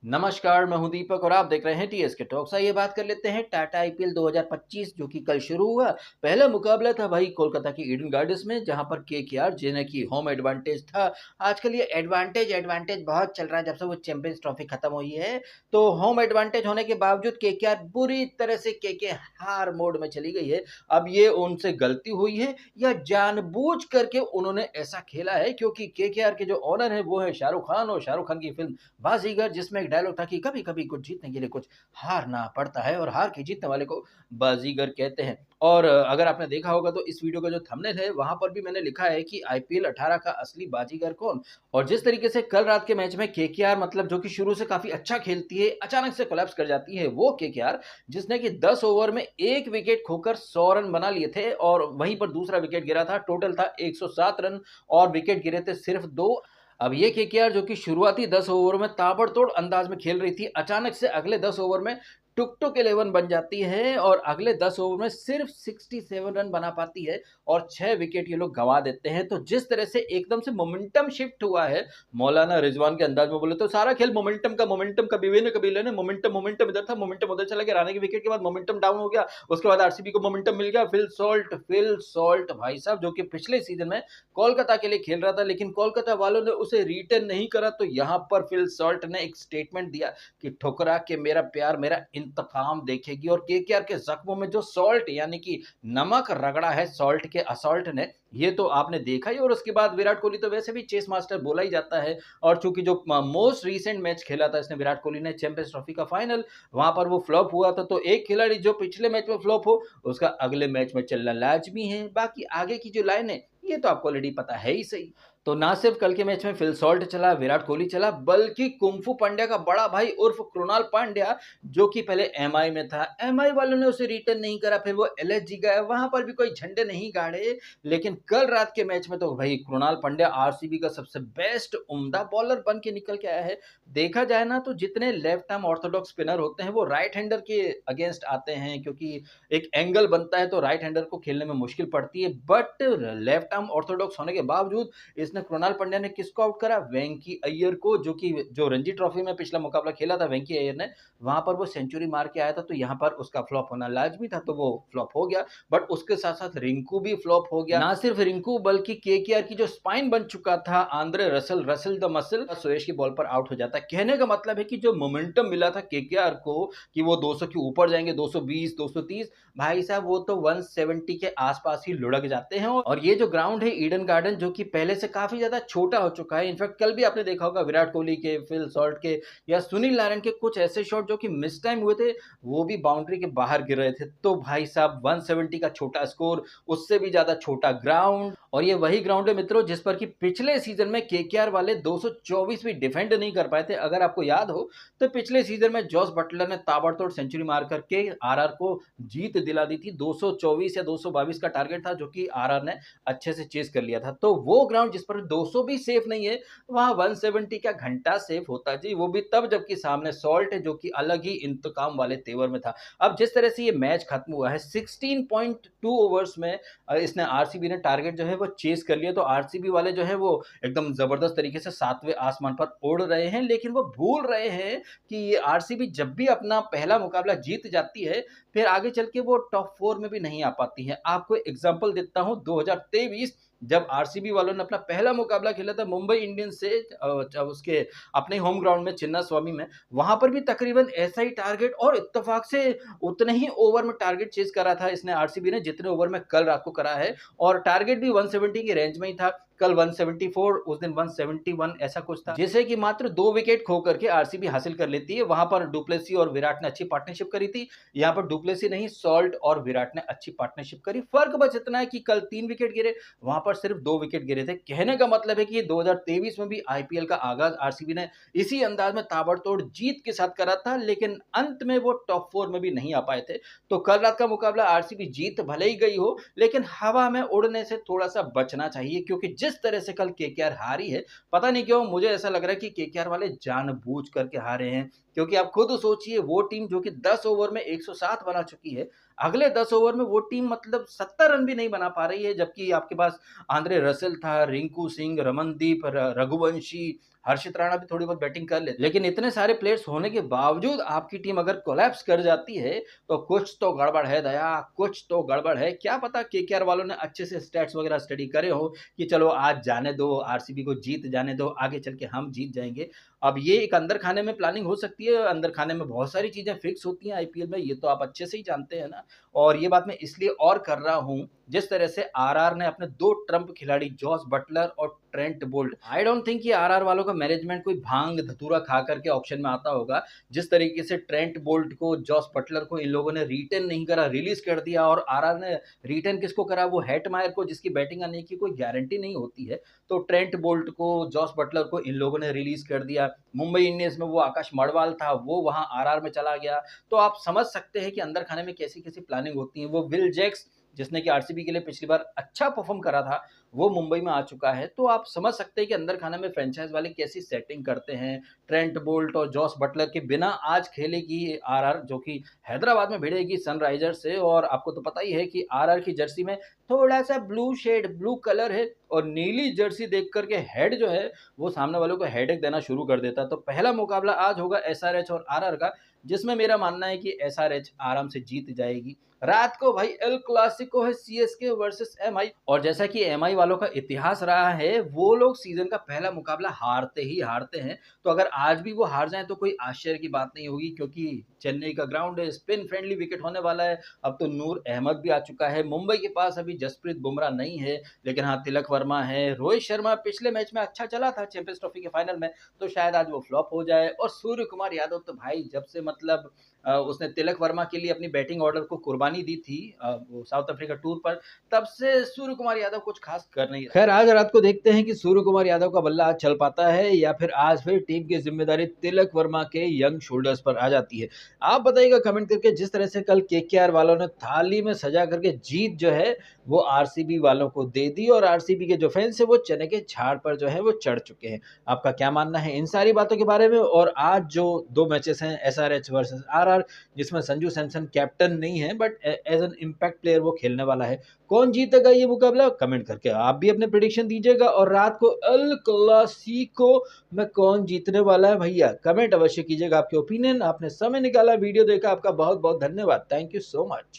नमस्कार, मैं हूं दीपक और आप देख रहे हैं टीएसके टॉक्स। आइए बात कर लेते हैं टाटा आईपीएल 2025 जो कि कल शुरू हुआ। पहला मुकाबला था भाई कोलकाता की ईडन गार्डन्स में, जहां पर केकेआर जिन्हें की होम एडवांटेज था। आजकल ये एडवांटेज बहुत चल रहा है जब से वो चैंपियंस ट्रॉफी खत्म हुई है। तो होम एडवांटेज होने के बावजूद केकेआर बुरी तरह से केके हार मोड में चली गई है। अब ये उनसे गलती हुई है या जानबूझ करके उन्होंने ऐसा खेला है, क्योंकि केकेआर के जो ओनर है वो है शाहरुख खान, और शाहरुख खान की फिल्म बाजीगर, जिसमें एक डायलॉग था कि कभी कभी कुछ जीतने के लिए कुछ हारना पड़ता है और हार के जीतने वाले को बाजीगर कहते हैं। और अगर आपने देखा होगा तो इस वीडियो का जो थंबनेल है वहां पर भी मैंने लिखा है कि आईपीएल 18 का असली बाजीगर कौन। और जिस तरीके से कल रात के मैच में केकेआर, मतलब जो कि शुरू से काफी अच्छा खेलती है, अचानक से कोलैप्स कर जाती है, वो केकेआर जिसने कि 10 ओवर में एक विकेट खोकर 100 रन बना लिए थे, और वहीं पर दूसरा विकेट गिरा था, टोटल था 107 रन और विकेट गिरे थे सिर्फ 2। अब ये केकेआर जो कि शुरुआती 10 ओवर में ताबड़तोड़ अंदाज में खेल रही थी, अचानक से अगले 10 ओवर में टुक टुक 11 बन जाती है और अगले 10 ओवर में सिर्फ 67 रन बना पाती है और 6 विकेट ये लोग गंवा देते हैं। तो जिस तरह से एकदम से मोमेंटम शिफ्ट हुआ है, मौलाना रिजवान के अंदाज में बोले तो सारा खेल मोमेंटम का विभिन्न कबीले ने मोमेंटम मोमेंटम इधर था, मोमेंटम उधर चला गया, राणे के विकेट के बाद मोमेंटम डाउन हो गया, उसके बाद आरसीबी को मोमेंटम मिल गया। फिल सॉल्ट भाई साहब, जो कि पिछले सीजन में कोलकाता के लिए खेल रहा था, लेकिन कोलकाता वालों ने उसे रिटर्न नहीं करा। तो यहां पर फिल सॉल्ट ने एक स्टेटमेंट दिया कि ठुकरा के मेरा प्यार मेरा इंतकाम देखेगी, और केकेआर के जख्मों में जो सॉल्ट यानी कि नमक रगड़ा है सॉल्ट के असॉल्ट ने, ये तो आपने देखा ही। और उसके बाद विराट कोहली तो वैसे भी चेस मास्टर बोला ही जाता है, और चूंकि जो मोस्ट रीसेंट मैच खेला था इसने विराट कोहली ने चैंपियंस ट्रॉफी का फाइनल, वहां पर वो फ्लॉप हुआ था। तो एक खिलाड़ी जो पिछले मैच में फ्लॉप हो, उसका अगले मैच में चलना लाजमी है। बाकी आगे की जो लाइन है ये तो आपको ऑलरेडी पता है ही सही। तो ना सिर्फ कल के मैच में फिल सॉल्ट चला, विराट कोहली चला, बल्कि कुंफू पांड्या का बड़ा भाई उर्फ कृणाल पांड्या, जो कि पहले एमआई में था, एमआई वालों ने उसे रिटर्न नहीं करा, फिर वो एलएसजी गया, वहां पर भी कोई झंडे नहीं गाड़े। लेकिन कल रात के मैच में तो भाई कृणाल पांड्या आरसीबी का सबसे बेस्ट उम्दा बॉलर बन के निकल के आया है। देखा जाए ना तो जितने लेफ्ट आर्म ऑर्थोडॉक्स स्पिनर होते हैं वो राइट हैंडर के अगेंस्ट आते हैं, क्योंकि एक एंगल बनता है तो राइट हैंडर को खेलने में मुश्किल पड़ती है। बट लेफ्ट आर्म ऑर्थोडॉक्स होने के बावजूद इसने कृणाल पांड्या ने किसको आउट करा? वेंकी अय्यर को, जो कि जो रणजी ट्रॉफी में पिछला मुकाबला खेला था वेंकी अय्यर ने, वहां पर वो सेंचुरी मार के आया था। तो यहाँ पर उसका फ्लॉप होना लाजमी था, तो वो फ्लॉप हो गया। बट उसके साथ साथ रिंकू भी फ्लॉप हो गया। ना सिर्फ रिंकू बल्कि केकेआर की जो स्पाइन बन चुका था Andre Russell, Russell the muscle, Suresh की बॉल पर आउट हो जाता है। कहने का मतलब है कि जो मोमेंटम मिला था केकेआर को कि वो 200 के ऊपर जाएंगे, 220 230, भाई साहब वो तो 170 के आसपास ही लुढ़क जाते हैं। और ये जो ग्राउंड है ईडन गार्डन, जो कि पहले से काफी ज्यादा छोटा हो चुका है, इनफैक्ट कल भी आपने देखा होगा विराट कोहली के, फिल सॉल्ट के या सुनील नारायण के कुछ ऐसे शॉट जो कि मिस टाइम हुए थे, वो भी बाउंड्री के बाहर गिर रहे थे। तो भाई साहब 170 का छोटा स्कोर, उससे भी ज्यादा छोटा ग्राउंड, और ये वही ग्राउंड है मित्रों जिस पर कि पिछले सीजन में केकेआर वाले 224 भी डिफेंड नहीं कर पाए थे। अगर आपको याद हो तो पिछले सीजन में जॉस बटलर ने ताबड़तोड़ सेंचुरी मार करके आरआर को जीत दिला दी थी। 224 या 222 का टारगेट था, जो कि आरआर ने अच्छे से चेस कर लिया था। तो वो ग्राउंड जिस पर 200 भी सेफ नहीं है, वहां 170 का घंटा सेफ होता जी, वो भी तब जबकि सामने सॉल्ट है, जो कि अलग ही इंतकाम वाले तेवर में था। अब जिस तरह से ये मैच खत्म हुआ है 16.2 ओवर्स में, इसने आरसीबी ने टारगेट जो है वो चेस कर लिया। तो आरसीबी वाले जो है वो एकदम जबरदस्त तरीके से सातवें आसमान पर उड़ रहे हैं, लेकिन वो भूल रहे हैं कि ये आरसीबी जब भी अपना पहला मुकाबला जीत जाती है, फिर आगे चल के वो टॉप 4 में भी नहीं आ पाती है। आपको एग्जांपल देता हूं, 2023 जब आरसीबी वालों ने अपना पहला मुकाबला खेला था मुंबई इंडियंस से, उसके अपने होम ग्राउंड में चिन्ना स्वामी में, वहां पर भी तकरीबन ऐसा ही टारगेट और इत्तेफाक से उतने ही ओवर में टारगेट चेज करा था इसने आरसीबी ने, जितने ओवर में कल रात को करा है, और टारगेट भी 170 की रेंज में ही था। कल 174, उस दिन 171 ऐसा कुछ था, जिसे कि मात्र 2 विकेट खो करके आरसीबी हासिल कर लेती है। वहां पर डुप्लेसी और विराट ने अच्छी पार्टनरशिप करी थी, यहाँ पर डुप्लेसी नहीं, सॉल्ट और विराट ने अच्छी पार्टनरशिप करी। फर्क बस इतना है कि कल 3 विकेट गिरे, वहां पर सिर्फ 2 विकेट गिरे थे। कहने का मतलब है कि 2023 में भी आईपीएल का आगाज आरसीबी ने इसी अंदाज में ताबड़तोड़ जीत के साथ करा था, लेकिन अंत में वो टॉप 4 में भी नहीं आ पाए थे। तो कल रात का मुकाबला आरसीबी जीत भले ही गई हो, लेकिन हवा में उड़ने से थोड़ा सा बचना चाहिए, क्योंकि जिस तरह से कल केकेआर हारी है, पता नहीं क्यों मुझे ऐसा लग रहा है कि केकेआर वाले जानबूझ करके हारे हैं। क्योंकि आप खुद सोचिए, वो टीम जो कि 10 ओवर में 107 बना चुकी है, अगले 10 ओवर में वो टीम मतलब 70 रन भी नहीं बना पा रही है, जबकि आपके पास आंद्रे रसेल था, रिंकू सिंह, रमनदीप, रघुवंशी, हर्षित राणा भी थोड़ी बहुत बैटिंग कर लेते, लेकिन इतने सारे प्लेयर्स होने के बावजूद आपकी टीम अगर कोलैप्स कर जाती है तो कुछ तो गड़बड़ है दया, कुछ तो गड़बड़ है। क्या पता केकेआर वालों ने अच्छे से स्टैट्स वगैरह स्टडी करे हो कि चलो आज जाने दो, आरसीबी को जीत जाने दो, आगे चल के हम जीत जाएंगे। अब ये एक अंदर खाने में प्लानिंग हो सकती है, अंदर खाने में बहुत सारी चीजें फिक्स होती हैं आईपीएल में, ये तो आप अच्छे से ही जानते हैं ना। और ये बात मैं इसलिए और कर रहा हूँ, जिस तरह से आरआर ने अपने दो ट्रम्प खिलाड़ी जॉस बटलर और Trent Boult, I don't think कि आरआर वालों का मैनेजमेंट कोई भांग धतूरा खा करके ऑप्शन में आता होगा। जिस तरीके से ट्रेंट बोल्ट को, जॉस बटलर को इन लोगों ने रिटेन नहीं करा, रिलीज कर दिया, और आरआर ने रिटेन किसको करा, वो हेटमायर को, जिसकी बैटिंग आने की कोई गारंटी नहीं होती है। तो ट्रेंट बोल्ट को, जॉस बटलर को इन लोगों ने रिलीज कर दिया। मुंबई इंडियंस में वो आकाश मड़वाल था, वो वहां आरआर में चला गया। तो आप समझ सकते हैं कि अंदर खाने में कैसी कैसी प्लानिंग होती है। वो विल जैक्स, जिसने कि आरसीबी के लिए पिछली बार अच्छा परफॉर्म करा था, वो मुंबई में आ चुका है। तो आप समझ सकते हैं कि अंदर खाने में फ्रेंचाइज वाले कैसी सेटिंग करते हैं। ट्रेंट बोल्ट और जॉस बटलर के बिना आज खेलेगी आरआर, जो कि हैदराबाद में भिड़ेगी सनराइजर्स से। और आपको तो पता ही है कि आरआर की जर्सी में थोड़ा सा ब्लू शेड, ब्लू कलर है, और नीली जर्सी देख करके हेड जो है वो सामने वालों को हेडेक देना शुरू कर देता है। तो पहला मुकाबला आज होगा एसआरएच और आरआर का, जिसमें मेरा मानना है कि एसआरएच आराम से जीत जाएगी। रात को भाई एल क्लासिको है, सीएसके वर्सेस एमआई। और जैसा कि एमआई वालों का इतिहास रहा है, वो लोग सीजन का पहला मुकाबला हारते ही हारते हैं। तो अगर आज भी वो हार जाएं तो कोई आश्चर्य की बात नहीं होगी, क्योंकि चेन्नई का ग्राउंड है, स्पिन फ्रेंडली विकेट होने वाला है। अब तो नूर अहमद भी आ चुका है। मुंबई के पास अभी जसप्रीत बुमराह नहीं है, लेकिन हाँ तिलक वर्मा है। रोहित शर्मा पिछले मैच में अच्छा चला था चैंपियंस ट्रॉफी के फाइनल में, तो शायद आज वो फ्लॉप हो जाए। और सूर्य कुमार यादव तो भाई जब से मतलब उसने तिलक वर्मा के लिए अपनी बैटिंग ऑर्डर को कुर्बानी दी थी वो साउथ अफ्रीका टूर पर, तब से सूर्य कुमार यादव कुछ खास कर नहीं रहा। खैर आज रात को देखते हैं कि सूर्य कुमार यादव का बल्ला आज चल पाता है या फिर आज फिर टीम की जिम्मेदारी तिलक वर्मा के यंग शोल्डर्स पर आ जाती है। आप बताइएगा कमेंट करके। जिस तरह से कल केकेआर वालों ने थाली में सजा करके जीत जो है वो आरसीबी वालों को दे दी, और आरसीबी के जो फैंस है वो चने के झाड़ पर जो है वो चढ़ चुके हैं। आपका क्या मानना है इन सारी बातों के बारे में? और आज जो दो मैचेस हैं एसआरएच वर्सेस आरआर, जिसमें संजू सैमसन कैप्टन नहीं है but as an impact player वो खेलने वाला है, कौन जीतेगा ये मुकाबला? कमेंट करके आप भी अपने प्रेडिक्शन दीजिएगा। और रात को एल क्लासिको में कौन जीतने वाला है भैया, कमेंट अवश्य कीजिएगा आपके ओपिनियन। आपने समय निकाला, वीडियो देखा, आपका बहुत बहुत धन्यवाद। Thank you so much.